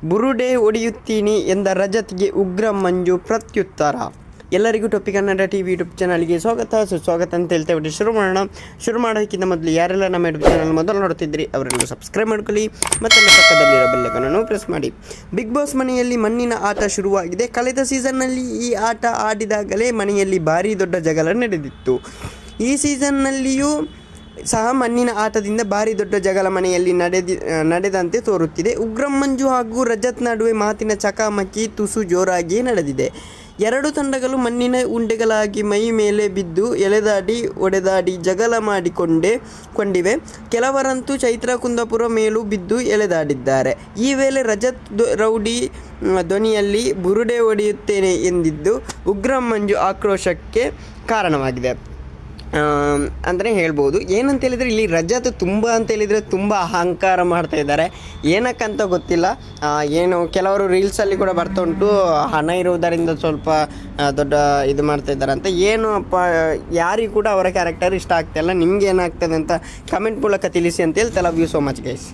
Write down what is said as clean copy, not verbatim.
ಬುರುಡೆ ಹೊಡೆಯುತ್ತೀನಿ ಎಂದ ರಜತ್ಗೆ ಉಗ್ರ ಮಂಜು ಪ್ರತ್ಯುತ್ತರ. ಎಲ್ಲರಿಗೂ ಟೊಪ್ಪಿ ಕನ್ನಡ ಟಿವಿ ಯೂಟ್ಯೂಬ್ ಚಾನಲ್ಗೆ ಸುಸ್ವಾಗತ ಅಂತ ಹೇಳ್ತೇವೆ. ಶುರು ಮಾಡೋಕ್ಕಿಂತ ಮೊದಲು ಯಾರೆಲ್ಲ ನಮ್ಮ ಯೂಟ್ಯೂಬ್ ಚಾನಲ್ ಮೊದಲು ನೋಡ್ತಿದ್ರಿ ಅವರೆಲ್ಲರೂ ಸಬ್ಸ್ಕ್ರೈಬ್ ಮಾಡ್ಕೊಳ್ಳಿ ಮತ್ತು ಪಕ್ಕದಲ್ಲಿರೋ ಬೆಲ್ಲೈಕನನ್ನು ಪ್ರೆಸ್ ಮಾಡಿ. ಬಿಗ್ ಬಾಸ್ ಮನೆಯಲ್ಲಿ ಮಣ್ಣಿನ ಆಟ ಶುರುವಾಗಿದೆ. ಕಳೆದ ಸೀಸನ್ನಲ್ಲಿ ಈ ಆಟ ಆಡಿದಾಗಲೇ ಮನೆಯಲ್ಲಿ ಭಾರೀ ದೊಡ್ಡ ಜಗಳ ನಡೆದಿತ್ತು. ಈ ಸೀಸನ್ನಲ್ಲಿಯೂ ಸಹ ಮಣ್ಣಿನ ಆಟದಿಂದ ಭಾರಿ ದೊಡ್ಡ ಜಗಳ ಮನೆಯಲ್ಲಿ ನಡೆದಂತೆ ತೋರುತ್ತಿದೆ. ಉಗ್ರ ಮಂಜು ಹಾಗೂ ರಜತ್ ನಡುವೆ ಮಾತಿನ ಚಕಮಕಿ ತುಸು ಜೋರಾಗಿಯೇ ನಡೆದಿದೆ. ಎರಡು ತಂಡಗಳು ಮಣ್ಣಿನ ಉಂಡೆಗಳಾಗಿ ಮೈ ಮೇಲೆ ಬಿದ್ದು ಎಳೆದಾಡಿ ಒಡೆದಾಡಿ ಜಗಳ ಕೊಂಡಿವೆ. ಕೆಲವರಂತೂ ಚೈತ್ರ ಕುಂದಾಪುರ ಮೇಲೂ ಬಿದ್ದು ಎಳೆದಾಡಿದ್ದಾರೆ. ಈ ವೇಳೆ ರಜತ್ ರೌಡಿ ಧ್ವನಿಯಲ್ಲಿ ಬುರುಡೆ ಹೊಡೆಯುತ್ತೇನೆ ಎಂದಿದ್ದು ಉಗ್ರ ಮಂಜು ಆಕ್ರೋಶಕ್ಕೆ ಕಾರಣವಾಗಿದೆ ಅಂತಲೇ ಹೇಳ್ಬೋದು. ಏನಂತ ಹೇಳಿದರೆ ಇಲ್ಲಿ ರಜತ್ ತುಂಬ ಅಹಂಕಾರ ಮಾಡ್ತಾ ಇದ್ದಾರೆ. ಏನಕ್ಕಂತ ಗೊತ್ತಿಲ್ಲ. ಏನು ಕೆಲವರು ರೀಲ್ಸಲ್ಲಿ ಕೂಡ ಬರ್ತಾ ಉಂಟು, ಹಣ ಇರುವುದರಿಂದ ಸ್ವಲ್ಪ ದೊಡ್ಡ ಇದು ಮಾಡ್ತಾ ಇದ್ದಾರೆ ಅಂತ. ಏನು ಯಾರಿಗೂ ಕೂಡ ಅವರ ಕ್ಯಾರೆಕ್ಟರ್ ಇಷ್ಟ ಆಗ್ತಾಯಿಲ್ಲ. ನಿಮ್ಗೆ ಏನಾಗ್ತದೆ ಅಂತ ಕಮೆಂಟ್ ಮೂಲಕ ತಿಳಿಸಿ ಅಂತ ಹೇಳ್ತಾ. Love you so much guys.